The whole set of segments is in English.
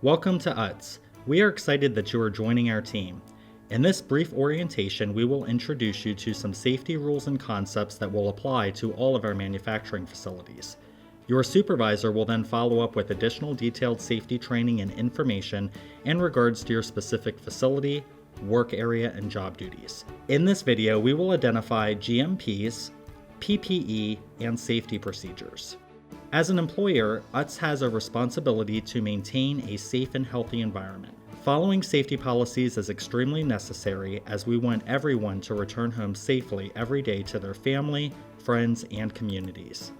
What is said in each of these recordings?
Welcome to UTS. We are excited that you are joining our team. In this brief orientation, we will introduce you to some safety rules and concepts that will apply to all of our manufacturing facilities. Your supervisor will then follow up with additional detailed safety training and information in regards to your specific facility, work area, and job duties. In this video, we will identify GMPs, PPE, and safety procedures. As an employer, UTS has a responsibility to maintain a safe and healthy environment. Following safety policies is extremely necessary as we want everyone to return home safely every day to their family, friends, and communities.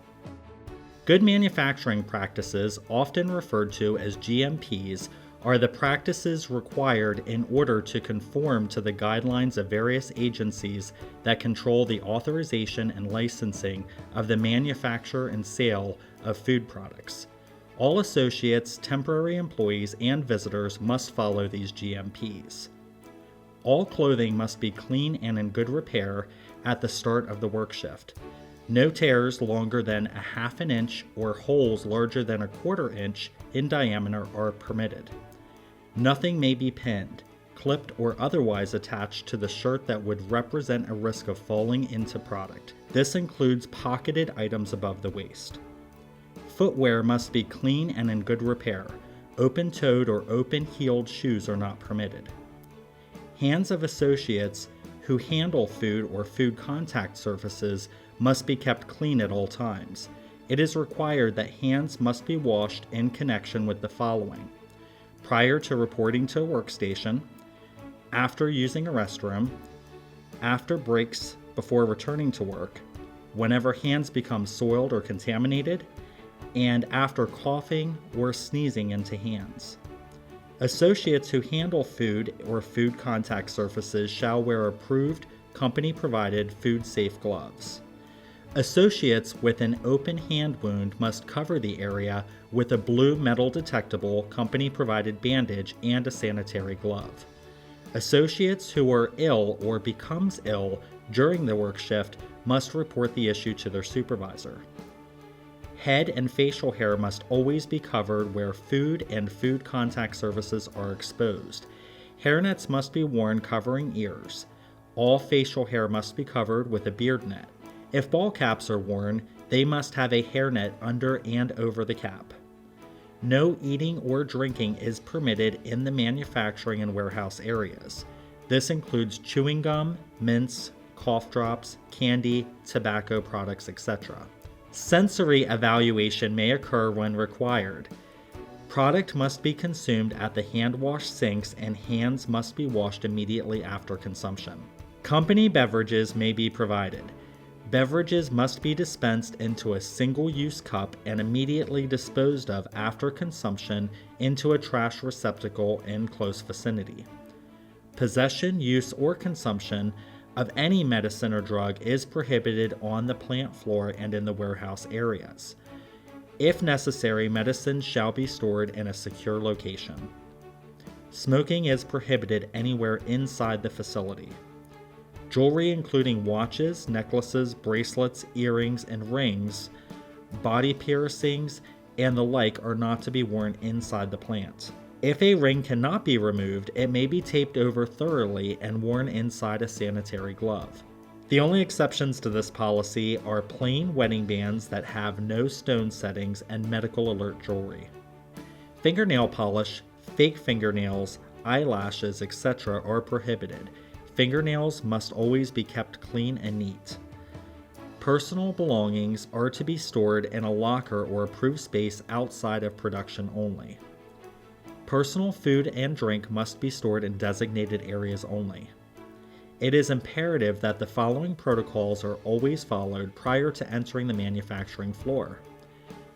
Good manufacturing practices, often referred to as GMPs, are the practices required in order to conform to the guidelines of various agencies that control the authorization and licensing of the manufacture and sale of food products. All associates, temporary employees, and visitors must follow these GMPs. All clothing must be clean and in good repair at the start of the work shift. No tears longer than a half an inch or holes larger than a quarter inch in diameter are permitted. Nothing may be pinned, clipped, or otherwise attached to the shirt that would represent a risk of falling into product. This includes pocketed items above the waist. Footwear must be clean and in good repair. Open-toed or open-heeled shoes are not permitted. Hands of associates who handle food or food contact surfaces must be kept clean at all times. It is required that hands must be washed in connection with the following: prior to reporting to a workstation, after using a restroom, after breaks before returning to work, whenever hands become soiled or contaminated, and after coughing or sneezing into hands. Associates who handle food or food contact surfaces shall wear approved, company-provided food-safe gloves. Associates with an open hand wound must cover the area with a blue metal detectable company-provided bandage and a sanitary glove. Associates who are ill or becomes ill during the work shift must report the issue to their supervisor. Head and facial hair must always be covered where food and food contact surfaces are exposed. Hairnets must be worn covering ears. All facial hair must be covered with a beard net. If ball caps are worn, they must have a hairnet under and over the cap. No eating or drinking is permitted in the manufacturing and warehouse areas. This includes chewing gum, mints, cough drops, candy, tobacco products, etc. Sensory evaluation may occur when required. Product must be consumed at the hand wash sinks and hands must be washed immediately after consumption. Company beverages may be provided. Beverages must be dispensed into a single-use cup and immediately disposed of after consumption into a trash receptacle in close vicinity. Possession, use, or consumption of any medicine or drug is prohibited on the plant floor and in the warehouse areas. If necessary, medicine shall be stored in a secure location. Smoking is prohibited anywhere inside the facility. Jewelry including watches, necklaces, bracelets, earrings, and rings, body piercings, and the like are not to be worn inside the plant. If a ring cannot be removed, it may be taped over thoroughly and worn inside a sanitary glove. The only exceptions to this policy are plain wedding bands that have no stone settings and medical alert jewelry. Fingernail polish, fake fingernails, eyelashes, etc. are prohibited. Fingernails must always be kept clean and neat. Personal belongings are to be stored in a locker or approved space outside of production only. Personal food and drink must be stored in designated areas only. It is imperative that the following protocols are always followed prior to entering the manufacturing floor.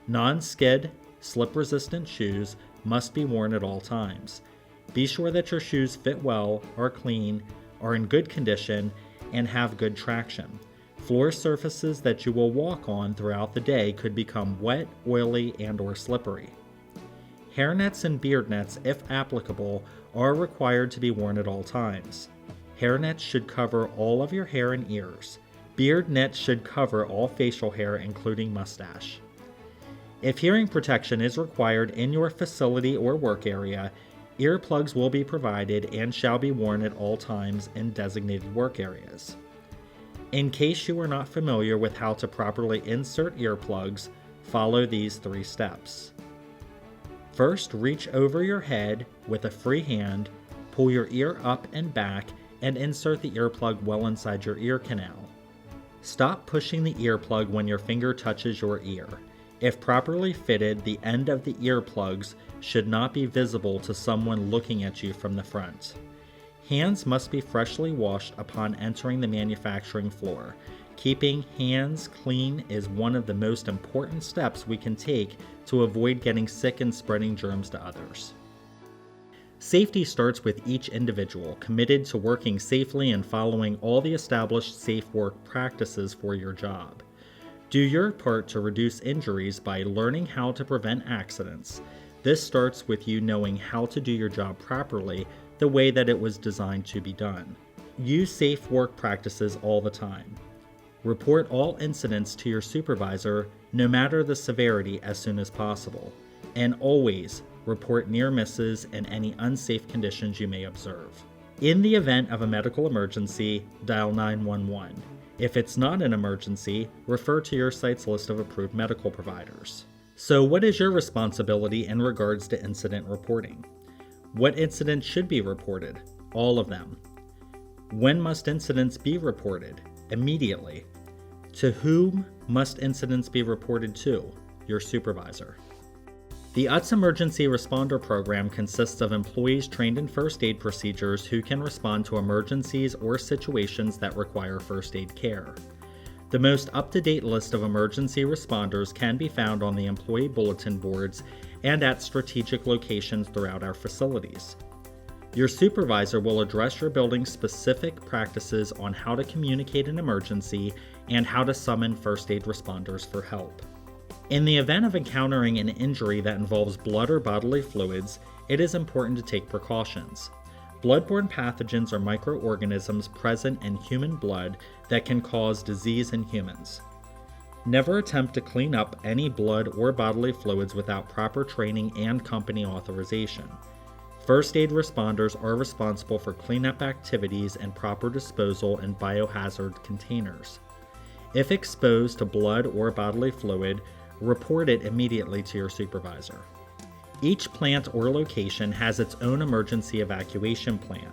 Non-skid, slip-resistant shoes must be worn at all times. Be sure that your shoes fit well, are clean, are in good condition, and have good traction. Floor surfaces that you will walk on throughout the day could become wet, oily, and/or slippery. Hairnets and beard nets, if applicable, are required to be worn at all times. Hairnets should cover all of your hair and ears. Beard nets should cover all facial hair, including mustache. If hearing protection is required in your facility or work area, earplugs will be provided and shall be worn at all times in designated work areas. In case you are not familiar with how to properly insert earplugs, follow these 3 steps. First, reach over your head with a free hand, pull your ear up and back, and insert the earplug well inside your ear canal. Stop pushing the earplug when your finger touches your ear. If properly fitted, the end of the earplugs should not be visible to someone looking at you from the front. Hands must be freshly washed upon entering the manufacturing floor. Keeping hands clean is one of the most important steps we can take to avoid getting sick and spreading germs to others. Safety starts with each individual committed to working safely and following all the established safe work practices for your job. Do your part to reduce injuries by learning how to prevent accidents. This starts with you knowing how to do your job properly, the way that it was designed to be done. Use safe work practices all the time. Report all incidents to your supervisor, no matter the severity, as soon as possible. And always report near misses and any unsafe conditions you may observe. In the event of a medical emergency, dial 911. If it's not an emergency, refer to your site's list of approved medical providers. So what is your responsibility in regards to incident reporting? What incidents should be reported? All of them. When must incidents be reported? Immediately. To whom must incidents be reported to? Your supervisor. The UTS Emergency Responder Program consists of employees trained in first aid procedures who can respond to emergencies or situations that require first aid care. The most up-to-date list of emergency responders can be found on the employee bulletin boards and at strategic locations throughout our facilities. Your supervisor will address your building's specific practices on how to communicate an emergency and how to summon first aid responders for help. In the event of encountering an injury that involves blood or bodily fluids, it is important to take precautions. Bloodborne pathogens are microorganisms present in human blood that can cause disease in humans. Never attempt to clean up any blood or bodily fluids without proper training and company authorization. First aid responders are responsible for cleanup activities and proper disposal in biohazard containers. If exposed to blood or bodily fluid, report it immediately to your supervisor. Each plant or location has its own emergency evacuation plan.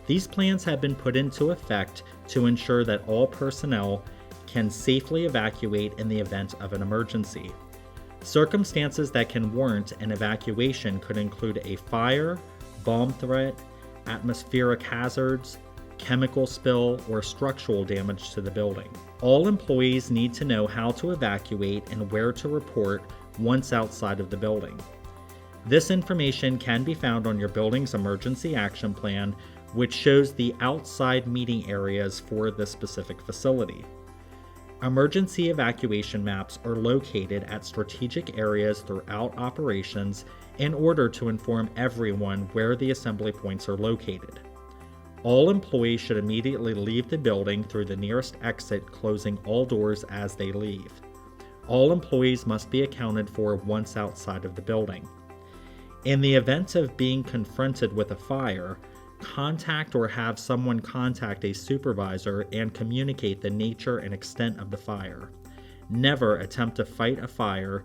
These plans have been put into effect to ensure that all personnel can safely evacuate in the event of an emergency. Circumstances that can warrant an evacuation could include a fire, bomb threat, atmospheric hazards, chemical spill, or structural damage to the building. All employees need to know how to evacuate and where to report once outside of the building. This information can be found on your building's emergency action plan, which shows the outside meeting areas for the specific facility. Emergency evacuation maps are located at strategic areas throughout operations in order to inform everyone where the assembly points are located. All employees should immediately leave the building through the nearest exit, closing all doors as they leave. All employees must be accounted for once outside of the building. In the event of being confronted with a fire, contact or have someone contact a supervisor and communicate the nature and extent of the fire. Never attempt to fight a fire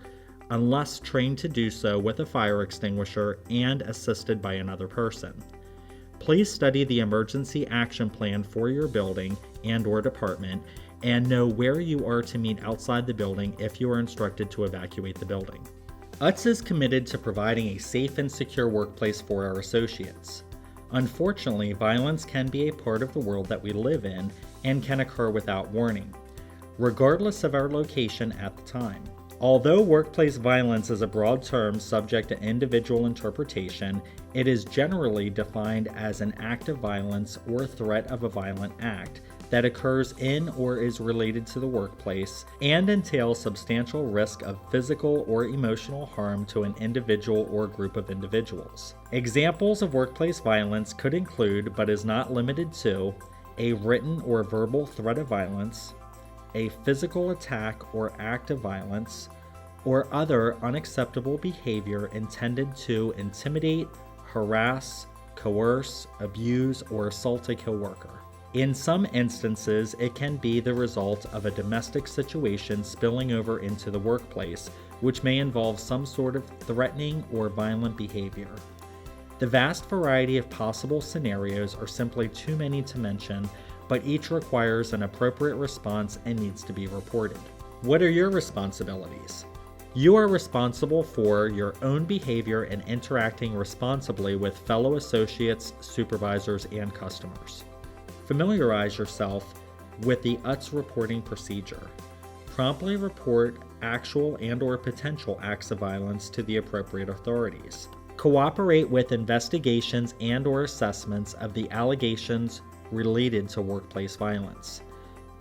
unless trained to do so with a fire extinguisher and assisted by another person. Please study the emergency action plan for your building and/or department and know where you are to meet outside the building if you are instructed to evacuate the building. UTS is committed to providing a safe and secure workplace for our associates. Unfortunately, violence can be a part of the world that we live in and can occur without warning, regardless of our location at the time. Although workplace violence is a broad term subject to individual interpretation, it is generally defined as an act of violence or threat of a violent act that occurs in or is related to the workplace and entails substantial risk of physical or emotional harm to an individual or group of individuals. Examples of workplace violence could include, but is not limited to, a written or verbal threat of violence, a physical attack or act of violence, or other unacceptable behavior intended to intimidate, harass, coerce, abuse, or assault a coworker. In some instances, it can be the result of a domestic situation spilling over into the workplace, which may involve some sort of threatening or violent behavior. The vast variety of possible scenarios are simply too many to mention, but each requires an appropriate response and needs to be reported. What are your responsibilities? You are responsible for your own behavior and interacting responsibly with fellow associates, supervisors, and customers. Familiarize yourself with the UTS reporting procedure. Promptly report actual and/or potential acts of violence to the appropriate authorities. Cooperate with investigations and/or assessments of the allegations related to workplace violence.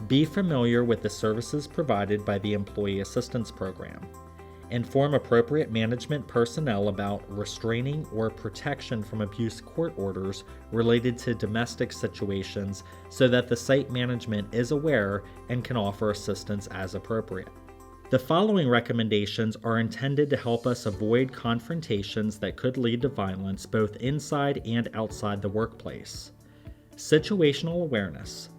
Be familiar with the services provided by the Employee Assistance Program. Inform appropriate management personnel about restraining or protection from abuse court orders related to domestic situations so that the site management is aware and can offer assistance as appropriate. The following recommendations are intended to help us avoid confrontations that could lead to violence both inside and outside the workplace. Situational awareness.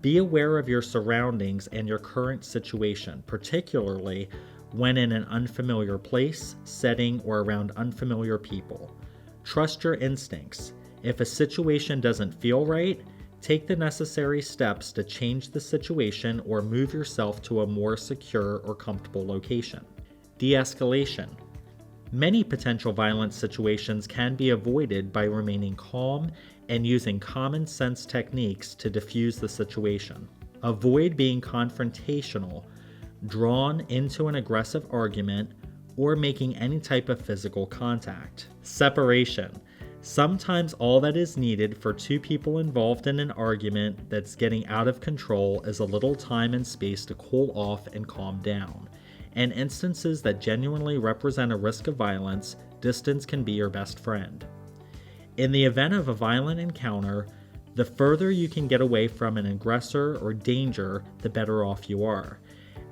Be aware of your surroundings and your current situation, particularly when in an unfamiliar place, setting, or around unfamiliar people. Trust your instincts. If a situation doesn't feel right, take the necessary steps to change the situation or move yourself to a more secure or comfortable location. De-escalation. Many potential violence situations can be avoided by remaining calm and using common sense techniques to diffuse the situation. Avoid being confrontational, drawn into an aggressive argument, or making any type of physical contact. Separation. Sometimes all that is needed for two people involved in an argument that's getting out of control is a little time and space to cool off and calm down. In instances that genuinely represent a risk of violence, distance can be your best friend. In the event of a violent encounter, the further you can get away from an aggressor or danger, the better off you are.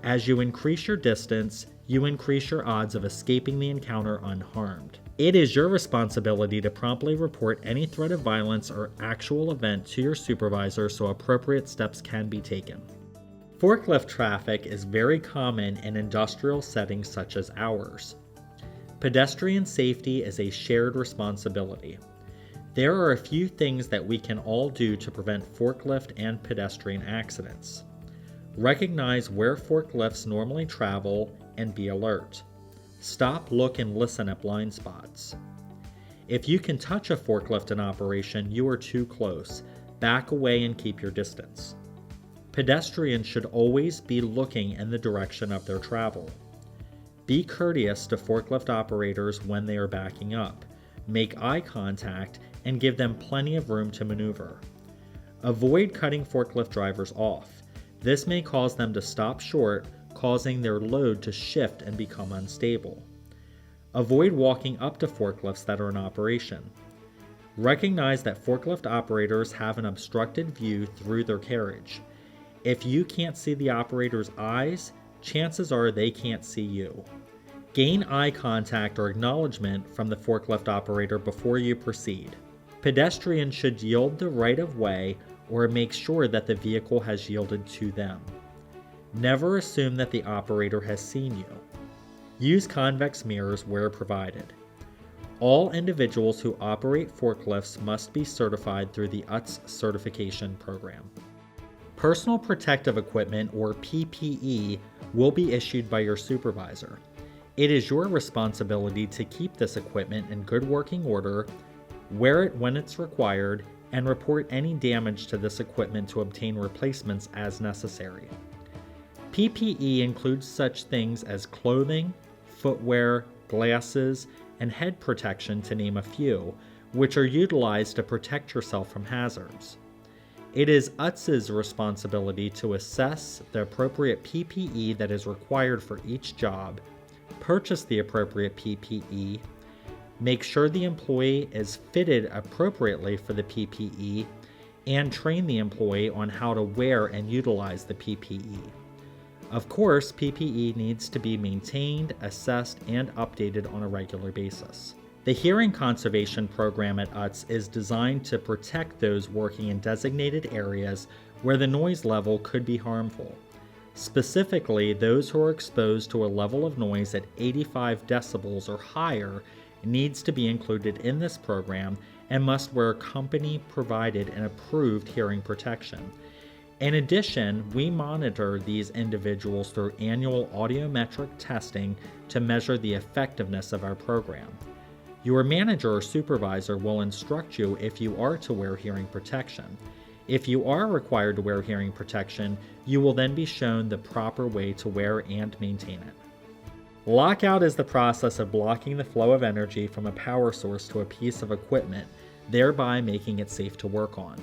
As you increase your distance, you increase your odds of escaping the encounter unharmed. It is your responsibility to promptly report any threat of violence or actual event to your supervisor so appropriate steps can be taken. Forklift traffic is very common in industrial settings such as ours. Pedestrian safety is a shared responsibility. There are a few things that we can all do to prevent forklift and pedestrian accidents. Recognize where forklifts normally travel and be alert. Stop, look, and listen at blind spots. If you can touch a forklift in operation, you are too close. Back away and keep your distance. Pedestrians should always be looking in the direction of their travel. Be courteous to forklift operators when they are backing up. Make eye contact and give them plenty of room to maneuver. Avoid cutting forklift drivers off. This may cause them to stop short, causing their load to shift and become unstable. Avoid walking up to forklifts that are in operation. Recognize that forklift operators have an obstructed view through their carriage. If you can't see the operator's eyes, chances are they can't see you. Gain eye contact or acknowledgement from the forklift operator before you proceed. Pedestrians should yield the right of way or make sure that the vehicle has yielded to them. Never assume that the operator has seen you. Use convex mirrors where provided. All individuals who operate forklifts must be certified through the UTS certification program. Personal protective equipment, or PPE, will be issued by your supervisor. It is your responsibility to keep this equipment in good working order, wear it when it's required, and report any damage to this equipment to obtain replacements as necessary. PPE includes such things as clothing, footwear, glasses, and head protection, to name a few, which are utilized to protect yourself from hazards. It is UTS's responsibility to assess the appropriate PPE that is required for each job, purchase the appropriate PPE, make sure the employee is fitted appropriately for the PPE, and train the employee on how to wear and utilize the PPE. Of course, PPE needs to be maintained, assessed, and updated on a regular basis. The Hearing Conservation Program at UTS is designed to protect those working in designated areas where the noise level could be harmful. Specifically, those who are exposed to a level of noise at 85 decibels or higher needs to be included in this program and must wear company-provided and approved hearing protection. In addition, we monitor these individuals through annual audiometric testing to measure the effectiveness of our program. Your manager or supervisor will instruct you if you are to wear hearing protection. If you are required to wear hearing protection, you will then be shown the proper way to wear and maintain it. Lockout is the process of blocking the flow of energy from a power source to a piece of equipment, thereby making it safe to work on.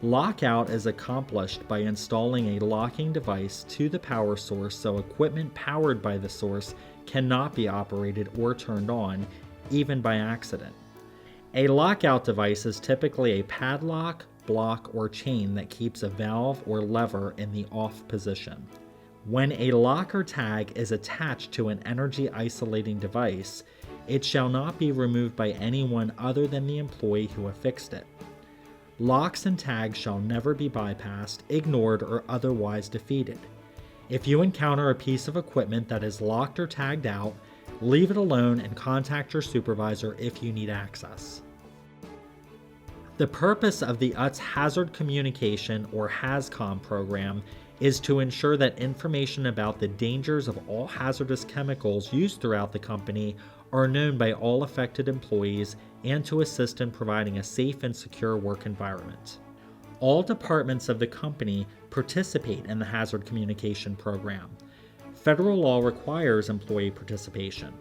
Lockout is accomplished by installing a locking device to the power source so equipment powered by the source cannot be operated or turned on, even by accident. A lockout device is typically a padlock, block, or chain that keeps a valve or lever in the off position. When a lock or tag is attached to an energy isolating device, it shall not be removed by anyone other than the employee who affixed it. Locks and tags shall never be bypassed, ignored, or otherwise defeated. If you encounter a piece of equipment that is locked or tagged out, leave it alone and contact your supervisor if you need access. The purpose of the UTS Hazard Communication or HAZCOM program is to ensure that information about the dangers of all hazardous chemicals used throughout the company are known by all affected employees and to assist in providing a safe and secure work environment. All departments of the company participate in the Hazard Communication Program. Federal law requires employee participation.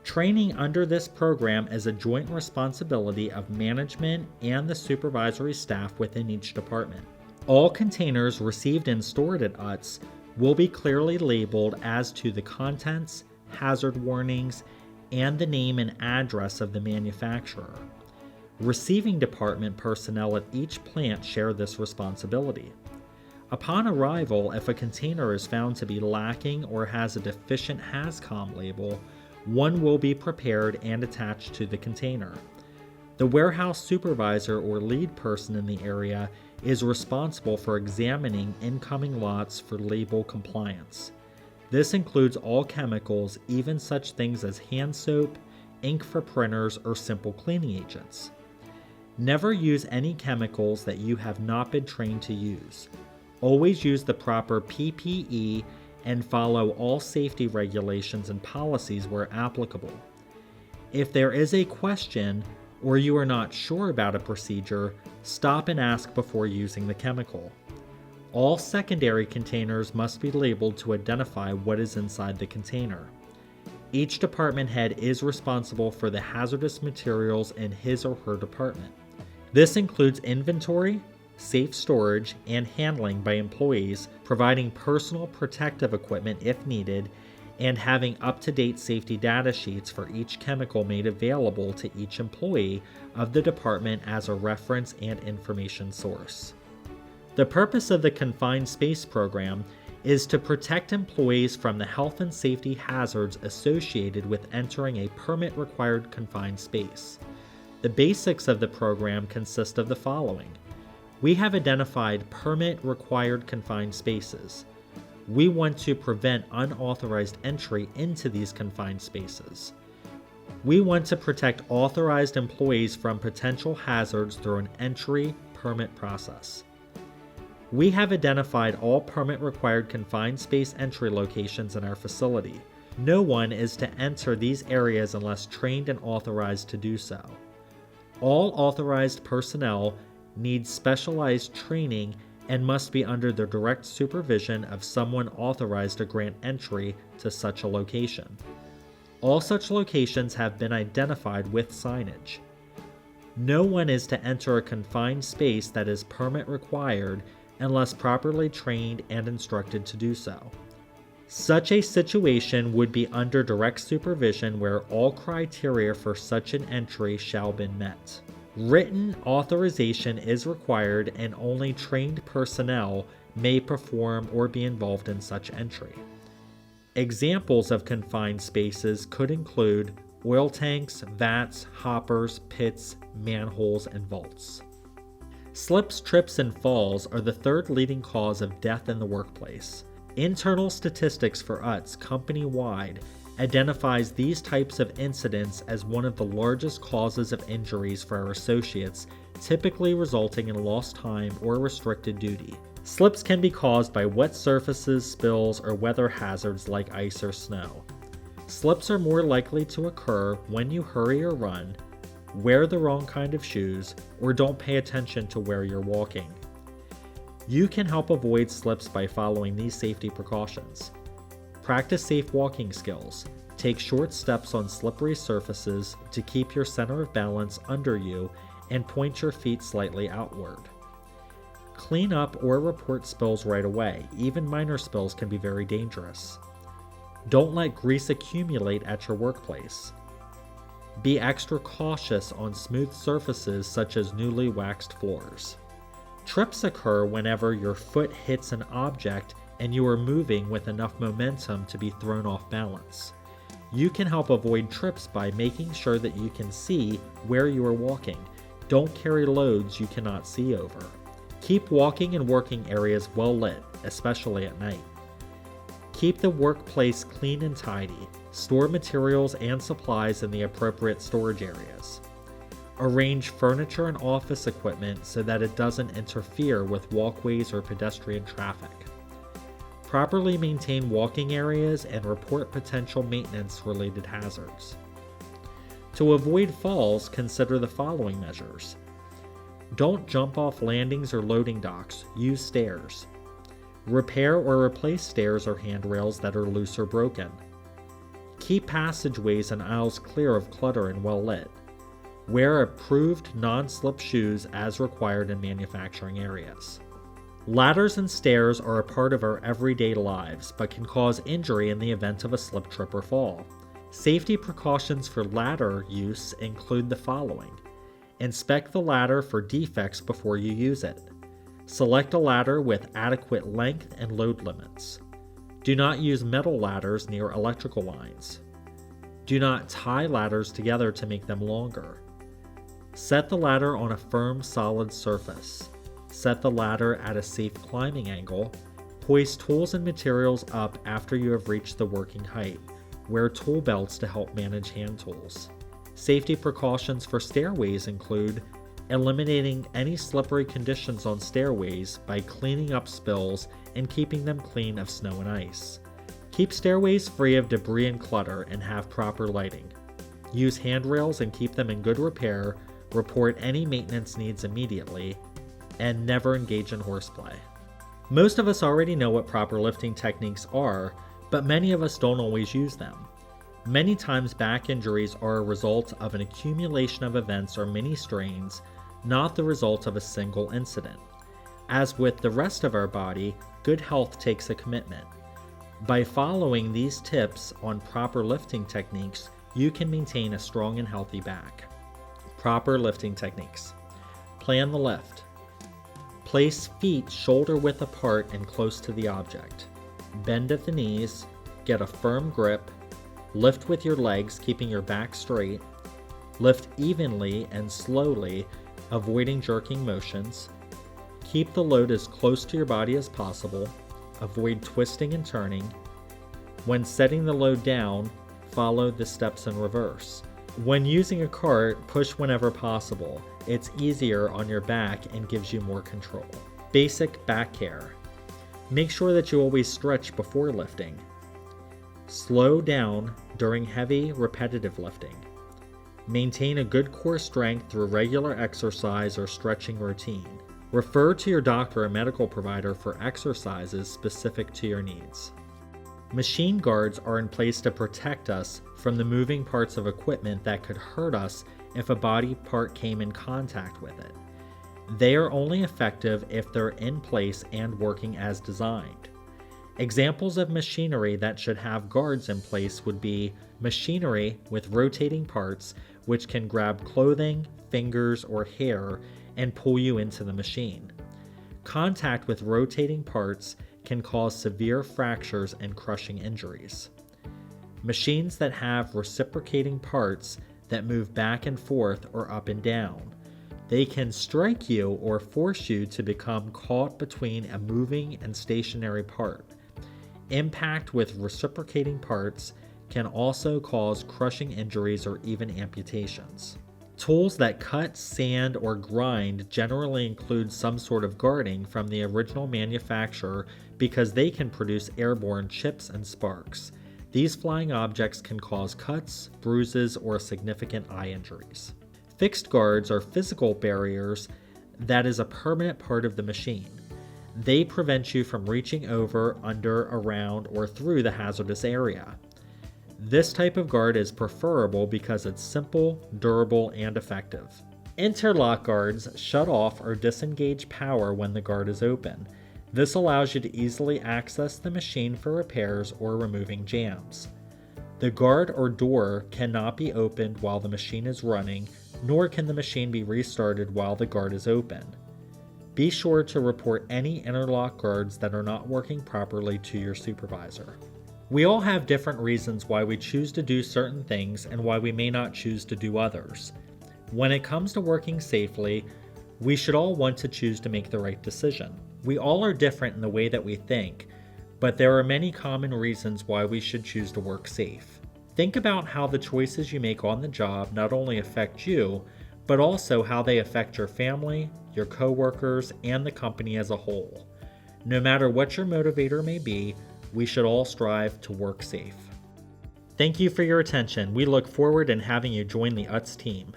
Training under this program is a joint responsibility of management and the supervisory staff within each department. All containers received and stored at UTS will be clearly labeled as to the contents, hazard warnings, and the name and address of the manufacturer. Receiving department personnel at each plant share this responsibility. Upon arrival, if a container is found to be lacking or has a deficient HAZCOM label, one will be prepared and attached to the container. The warehouse supervisor or lead person in the area is responsible for examining incoming lots for label compliance. This includes all chemicals, even such things as hand soap, ink for printers, or simple cleaning agents. Never use any chemicals that you have not been trained to use. Always use the proper PPE and follow all safety regulations and policies where applicable. If there is a question or you are not sure about a procedure, stop and ask before using the chemical. All secondary containers must be labeled to identify what is inside the container. Each department head is responsible for the hazardous materials in his or her department. This includes inventory, safe storage, and handling by employees, providing personal protective equipment if needed, and having up-to-date safety data sheets for each chemical made available to each employee of the department as a reference and information source. The purpose of the Confined Space Program is to protect employees from the health and safety hazards associated with entering a permit-required confined space. The basics of the program consist of the following. We have identified permit-required confined spaces. We want to prevent unauthorized entry into these confined spaces. We want to protect authorized employees from potential hazards through an entry permit process. We have identified all permit-required confined space entry locations in our facility. No one is to enter these areas unless trained and authorized to do so. All authorized personnel need specialized training and must be under the direct supervision of someone authorized to grant entry to such a location. All such locations have been identified with signage. No one is to enter a confined space that is permit required unless properly trained and instructed to do so. Such a situation would be under direct supervision where all criteria for such an entry shall be met. Written authorization is required and only trained personnel may perform or be involved in such entry. Examples of confined spaces could include oil tanks, vats, hoppers, pits, manholes, and vaults. Slips, trips, and falls are the third leading cause of death in the workplace. Internal statistics for UTZ company-wide identifies these types of incidents as one of the largest causes of injuries for our associates, typically resulting in lost time or restricted duty. Slips can be caused by wet surfaces, spills, or weather hazards like ice or snow. Slips are more likely to occur when you hurry or run, wear the wrong kind of shoes, or don't pay attention to where you're walking. You can help avoid slips by following these safety precautions. Practice safe walking skills. Take short steps on slippery surfaces to keep your center of balance under you and point your feet slightly outward. Clean up or report spills right away. Even minor spills can be very dangerous. Don't let grease accumulate at your workplace. Be extra cautious on smooth surfaces such as newly waxed floors. Trips occur whenever your foot hits an object and you are moving with enough momentum to be thrown off balance. You can help avoid trips by making sure that you can see where you are walking. Don't carry loads you cannot see over. Keep walking and working areas well lit, especially at night. Keep the workplace clean and tidy. Store materials and supplies in the appropriate storage areas. Arrange furniture and office equipment so that it doesn't interfere with walkways or pedestrian traffic. Properly maintain walking areas and report potential maintenance-related hazards. To avoid falls, consider the following measures. Don't jump off landings or loading docks. Use stairs. Repair or replace stairs or handrails that are loose or broken. Keep passageways and aisles clear of clutter and well lit. Wear approved non-slip shoes as required in manufacturing areas. Ladders and stairs are a part of our everyday lives, but can cause injury in the event of a slip, trip, or fall. Safety precautions for ladder use include the following. Inspect the ladder for defects before you use it. Select a ladder with adequate length and load limits. Do not use metal ladders near electrical lines. Do not tie ladders together to make them longer. Set the ladder on a firm, solid surface. Set the ladder at a safe climbing angle. Hoist tools and materials up after you have reached the working height. Wear tool belts to help manage hand tools. Safety precautions for stairways include eliminating any slippery conditions on stairways by cleaning up spills and keeping them clean of snow and ice. Keep stairways free of debris and clutter and have proper lighting. Use handrails and keep them in good repair. Report any maintenance needs immediately, and never engage in horseplay. Most of us already know what proper lifting techniques are, but many of us don't always use them. Many times back injuries are a result of an accumulation of events or mini strains, not the result of a single incident. As with the rest of our body, good health takes a commitment. By following these tips on proper lifting techniques, you can maintain a strong and healthy back. Proper lifting techniques. Plan the lift. Place feet shoulder width apart and close to the object. Bend at the knees. Get a firm grip. Lift with your legs, keeping your back straight. Lift evenly and slowly, avoiding jerking motions. Keep the load as close to your body as possible. Avoid twisting and turning. When setting the load down, follow the steps in reverse. When using a cart, push whenever possible. It's easier on your back and gives you more control. Basic back care. Make sure that you always stretch before lifting. Slow down during heavy, repetitive lifting. Maintain a good core strength through regular exercise or stretching routine. Refer to your doctor or medical provider for exercises specific to your needs. Machine guards are in place to protect us from the moving parts of equipment that could hurt us if a body part came in contact with it. They are only effective if they're in place and working as designed. Examples of machinery that should have guards in place would be machinery with rotating parts which can grab clothing, fingers, or hair and pull you into the machine. Contact with rotating parts can cause severe fractures and crushing injuries. Machines that have reciprocating parts that move back and forth or up and down. They can strike you or force you to become caught between a moving and stationary part. Impact with reciprocating parts can also cause crushing injuries or even amputations. Tools that cut, sand, or grind generally include some sort of guarding from the original manufacturer because they can produce airborne chips and sparks. These flying objects can cause cuts, bruises, or significant eye injuries. Fixed guards are physical barriers that is a permanent part of the machine. They prevent you from reaching over, under, around, or through the hazardous area. This type of guard is preferable because it's simple, durable, and effective. Interlock guards shut off or disengage power when the guard is open. This allows you to easily access the machine for repairs or removing jams. The guard or door cannot be opened while the machine is running, nor can the machine be restarted while the guard is open. Be sure to report any interlock guards that are not working properly to your supervisor. We all have different reasons why we choose to do certain things and why we may not choose to do others. When it comes to working safely, we should all want to choose to make the right decision. We all are different in the way that we think, but there are many common reasons why we should choose to work safe. Think about how the choices you make on the job not only affect you, but also how they affect your family, your coworkers, and the company as a whole. No matter what your motivator may be, we should all strive to work safe. Thank you for your attention. We look forward in having you join the UTS team.